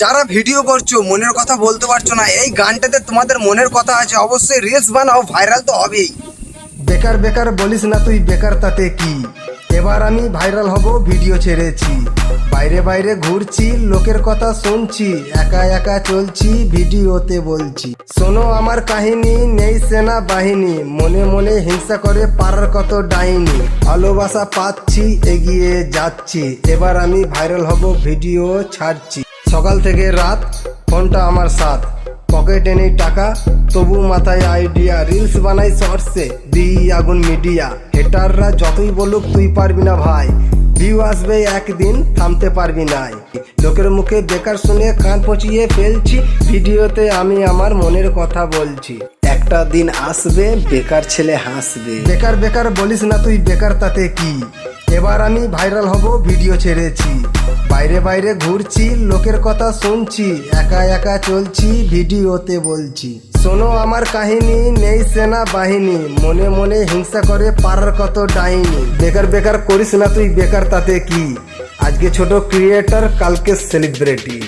যারা ভিডিও করছো মনের কথা বলতে পারছো না, এই গানটাতে তোমাদের মনের কথা আছে, অবশ্যই রিলস বানাও, ভাইরাল তো হবেই। বেকার বেকার বলিস না তুই, বেকার তাতে কি, এবার আমি ভাইরাল হব, ভিডিও ছেড়েছি। বাইরে বাইরে ঘুরছি, লোকের কথা শুনছি, একা একা চলছি, ভিডিওতে বলছি। শোনো আমার কাহিনী, নেই সেনা বাহিনী, মনে মনে হিংসা করে পারার কত ডাইনি। ভালোবাসা পাচ্ছি, এগিয়ে যাচ্ছি, এবার আমি ভাইরাল হব, ভিডিও ছাড়ছি। সকাল থেকে রাত ফোনটা আমার সাথ, পকেটে নেই টাকা তবু মাথায় আইডিয়া, রিলস বানাই শর্টসে দিই আগুন মিডিয়া। হেটাররা যতই বলুক তুই পারবি না ভাই, ভিউ আসবে একদিন থামতে পারবি নাই। লোকের মুখে বেকার শুনে কান পচিয়ে ফেলছি, ভিডিওতে আমি আমার মনের কথা বলছি। একটা দিন আসবে বেকার ছেলে হাসবে। বেকার বেকার বলিস না তুই, বেকার তাতে কি, এবার আমি ভাইরাল হব, ভিডিও ছেড়েছি। বাইরে বাইরে ঘুরছি, লোকের কথা শুনছি, একা একা চলছি, ভিডিওতে বলছি। শোনো আমার কাহিনী, নেই সেনা বাহিনী, মনে মনে হিংসা করে পারার কত ডাইনি। বেকার বেকার করিস না তুই, বেকার তাতে কি, আজকে ছোট ক্রিয়েটার কালকে সেলিব্রিটি।